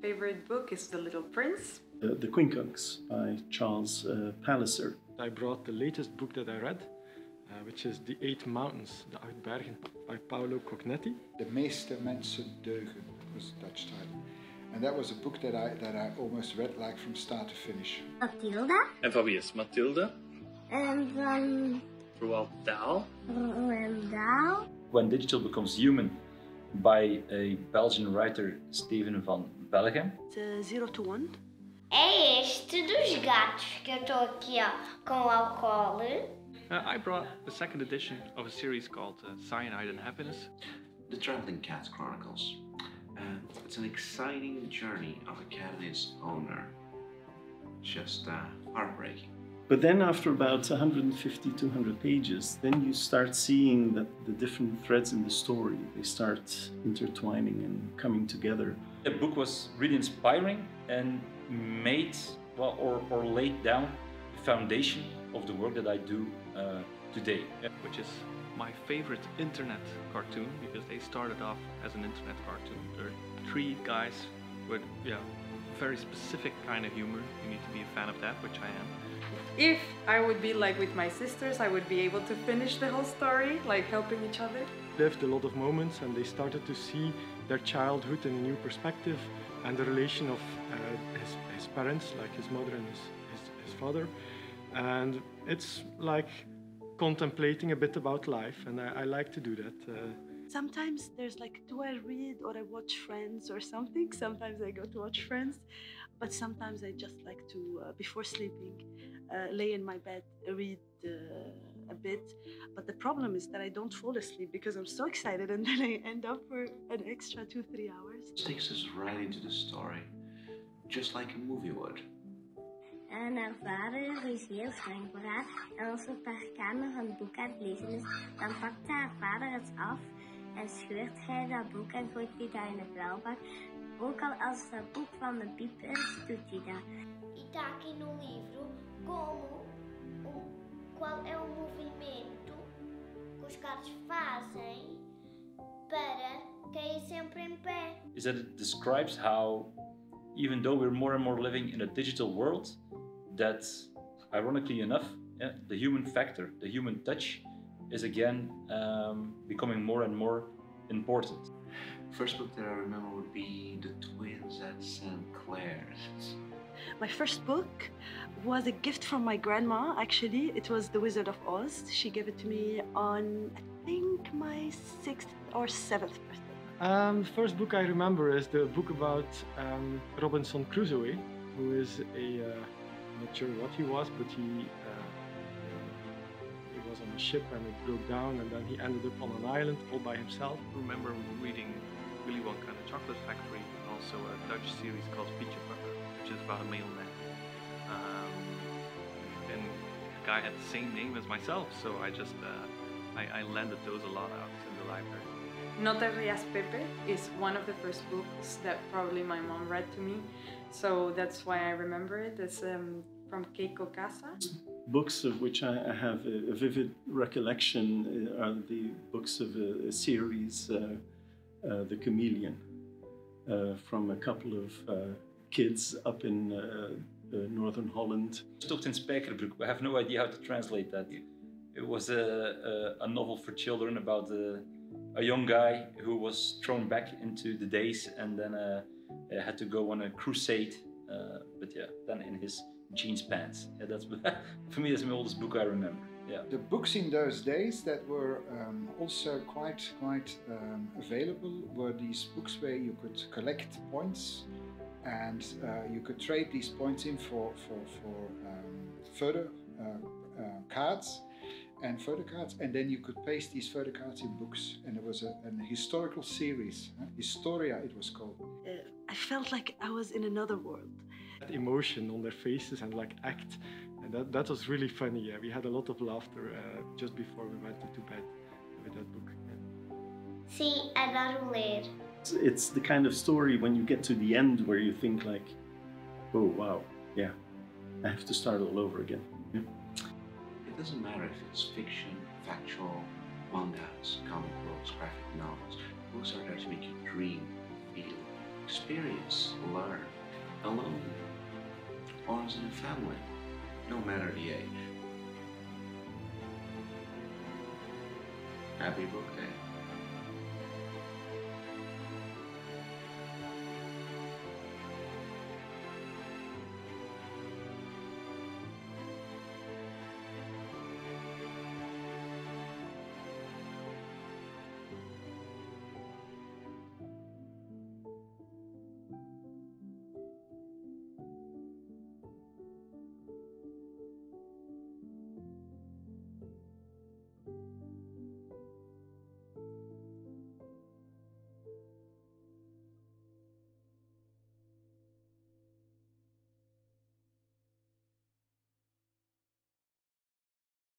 favorite book is The Little Prince. The Quincunx by Charles Palliser. I brought the latest book that I read, which is The Eight Mountains, De Acht Bergen, by Paolo Cognetti. De meeste mensen deugen was the Dutch title. And that was a book that I almost read like from start to finish. Mathilda. En van wie is Mathilde? En van Roald Dahl. Roald Dahl. When Digital Becomes Human by a Belgian writer, Steven van Bellegem. 0 to 1. É este dos gatos que eu estou aqui ó, com álcool. I brought the second edition of a series called Cyanide and Happiness. The Traveling Cat Chronicles. It's an exciting journey of a cat and its owner. Just heartbreaking. But then after about 150, 200 pages, then you start seeing that the different threads in the story, they start intertwining and coming together. The book was really inspiring and made, well, or laid down the foundation of the work that I do today. Which is my favorite internet cartoon, because they started off as an internet cartoon. There are 3 guys with very specific kind of humor. You need to be a fan of that, which I am. If I would be like with my sisters, I would be able to finish the whole story, like helping each other. Lived a lot of moments, and they started to see their childhood in a new perspective, and the relation of his parents, like his mother and his father. And it's like contemplating a bit about life, and I like to do that. Sometimes there's like, do I read or I watch Friends or something? Sometimes I go to watch Friends, but sometimes I just like to, before sleeping, lay in my bed, read a bit. But the problem is that I don't fall asleep because I'm so excited, and then I end up for an extra 2-3 hours. It takes us right into the story, just like a movie would. En haar vader is heel streng voor haar. En als ze op haar kamer een boek aan het lezen is, dan pakt haar vader het af en scheurt hij dat boek en gooit hij dat in de prullenbak. Ook al als het boek van de piep is, doet hij dat. E está aqui no livro qual é o movimento que os gatos fazem para cair sempre em pé. Is that it describes how, even though we're more and more living in a digital world, that, ironically enough, the human factor, the human touch, is again becoming more and more important. First book that I remember would be The Twins at St. Clair's. My first book was a gift from my grandma, actually. It was The Wizard of Oz. She gave it to me on, I think, my 6th or 7th birthday. The first book I remember is the book about Robinson Crusoe, who is I'm not sure what he was, but he was on a ship and it broke down, and then he ended up on an island all by himself. I remember reading Willy Wonka and the Chocolate Factory, and also a Dutch series called Pietje-Pukker, which is about a mailman. And the guy had the same name as myself, so I just I lended those a lot out in the library. No te rías, Pepe is one of the first books that probably my mom read to me, so that's why I remember it. It's from Keiko Casa. Books of which I have a vivid recollection are the books of a series, The Chameleon, from a couple of kids up in northern Holland. Stopt in Spijkerbroek. We have no idea how to translate that. It was a novel for children about a young guy who was thrown back into the days and then had to go on a crusade, but yeah, then in his jeans pants. Yeah, that's for me, that's the oldest book I remember. Yeah. The books in those days that were also quite available were these books where you could collect points, and you could trade these points in for further cards and photo cards, and then you could paste these photo cards in books, and it was an historical series, Historia it was called. I felt like I was in another world. Emotion on their faces and like act, and that was really funny. Yeah, we had a lot of laughter just before we went into bed with that book. Yeah. Sim, adoro ler. It's the kind of story when you get to the end where you think like, oh wow, yeah, I have to start all over again. Yeah. It doesn't matter if it's fiction, factual, mangas, comic books, graphic novels. Books are there to make you dream, feel, experience, learn, alone or as in a family, no matter the age. Happy book day.